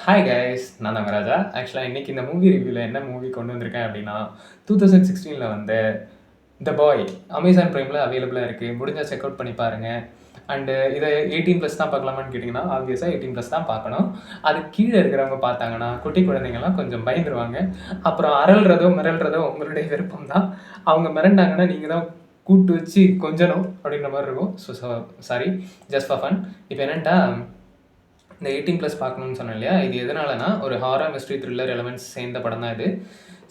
Hi guys, நான் தான் ராஜா. ஆக்சுவலாக இன்னைக்கு இந்த மூவி ரிவ்யூவில் என்ன மூவி கொண்டு வந்திருக்கேன் அப்படின்னா 2016 வந்த த பாய் அமேசான் ப்ரைமில் அவைலபிளாக இருக்குது. முடிஞ்சால் செக் அவுட் பண்ணி பாருங்கள். அண்டு இதை 18+ தான் பார்க்கலாமான்னு கேட்டிங்கன்னா ஆப்வியஸாக 18+ தான் பார்க்கணும். அது கீழே இருக்கிறவங்க பார்த்தாங்கன்னா குட்டி குழந்தைங்கள்லாம் கொஞ்சம் பயந்துருவாங்க. அப்புறம் அரல்றதோ மிரல்றதோ உங்களுடைய விருப்பம் தான். அவங்க மிரண்டாங்கன்னா நீங்கள் தான் கூட்டு வச்சு கொஞ்சணும் அப்படின்ற மாதிரி இருக்கும். So sorry, just for fun. இப்போ என்னென்னா இந்த 18+ பார்க்கணும்னு சொன்னேன் இல்லையா, இது எதனாலனா ஒரு ஹாரர் மிஸ்ட்ரி த்ரில்லர் எலமெண்ட்ஸ் சேர்ந்த படம் தான் இது.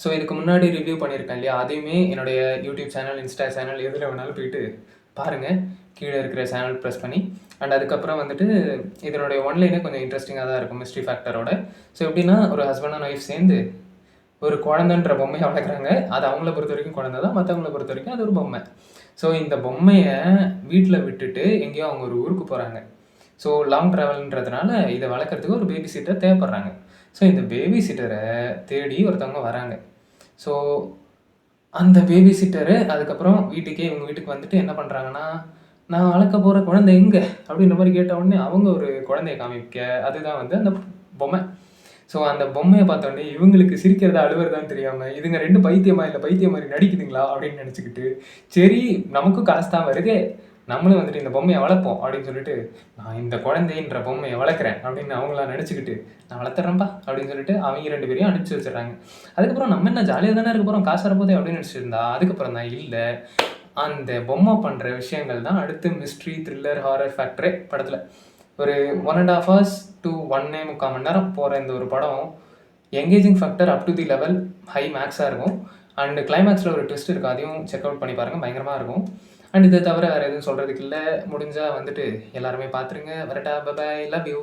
ஸோ இதுக்கு முன்னாடி ரிவ்யூ பண்ணியிருக்கேன் இல்லையா, அதையுமே என்னுடைய யூடியூப் சேனல், இன்ஸ்டா சேனல் எதில் வேணாலும் போயிட்டு பாருங்கள், கீழே இருக்கிற சேனல் ப்ரெஸ் பண்ணி. அண்ட் அதுக்கப்புறம் வந்துட்டு இதனுடைய ஒன்லைனே கொஞ்சம் இன்ட்ரெஸ்டிங்காக தான் இருக்கும் மிஸ்ட்ரி ஃபேக்டரோட. ஸோ எப்படின்னா ஒரு ஹஸ்பண்ட் அண்ட் ஒய்ஃப் சேர்ந்து ஒரு குழந்தைன்ற பொம்மையை வளர்க்குறாங்க. அது அவங்கள பொறுத்த வரைக்கும் குழந்தை தான், மற்றவங்கள பொறுத்த வரைக்கும் அது ஒரு பொம்மை. ஸோ இந்த பொம்மையை வீட்டில் விட்டுட்டு எங்கேயோ அவங்க ஒரு ஊருக்கு போகிறாங்க. ஸோ லாங் ட்ராவல்ன்றதுனால இதை வளர்க்குறதுக்கு ஒரு பேபி சிட்டர் தேவைப்படுறாங்க. ஸோ இந்த பேபி சிட்டரை தேடி ஒருத்தவங்க வராங்க. ஸோ அந்த பேபி சிட்டரு அதுக்கப்புறம் இவங்க வீட்டுக்கு வந்துட்டு என்ன பண்ணுறாங்கன்னா, நான் வளர்க்க போகிற குழந்தை எங்கே அப்படின்ற மாதிரி கேட்ட உடனே அவங்க ஒரு குழந்தைய காமிக்க, அதுதான் வந்து அந்த பொம்மை. ஸோ அந்த பொம்மையை பார்த்தோடனே இவங்களுக்கு சிரிக்கிறதா அழுவுறதான்னு தெரியாமல், இதுங்க 2 பைத்தியமா இல்லை பைத்தியம் மாதிரி நடிக்குதுங்களா அப்படின்னு நினச்சிக்கிட்டு, சரி நமக்கும் காசு தான் வருதே, நம்மளும் வந்துட்டு இந்த பொம்மையை வளர்ப்போம் அப்படின்னு சொல்லிட்டு, நான் இந்த குழந்தைன்ற பொம்மையை வளர்க்குறேன் அப்படின்னு அவங்களா நினச்சிக்கிட்டு, நான் வளர்த்துறேன்ப்பா அப்படின்னு சொல்லிட்டு அவங்க 2 பேரையும் அனுப்பிச்சி வச்சிடறாங்க. அதுக்கப்புறம் நம்ம என்ன ஜாலியாக தானே இருக்க போகிறோம், காசு வரப்போதே அப்படின்னு நினச்சிருந்தா, அதுக்கப்புறம் தான் இல்லை, அந்த பொம்மை பண்ணுற விஷயங்கள் தான் அடுத்து மிஸ்ட்ரி த்ரில்லர் ஹாரர் ஃபேக்டரே படத்தில். ஒரு 1.5 hours to 1.25 மணி நேரம் போகிற இந்த ஒரு படம் engaging factor up to the level high மேக்ஸாக இருக்கும். அண்ட் கிளைமேக்ஸில் ஒரு ட்விஸ்ட் இருக்குது, அதையும் செக் அவுட் பண்ணி பாருங்கள், பயங்கரமாக இருக்கும். அண்ட் இதை தவிர வேறு எதுவும் சொல்கிறதுக்கு இல்லை. முடிஞ்சால் வந்துட்டு எல்லாருமே பார்த்துருங்க. வரட்டா, பை, லவ் யூ.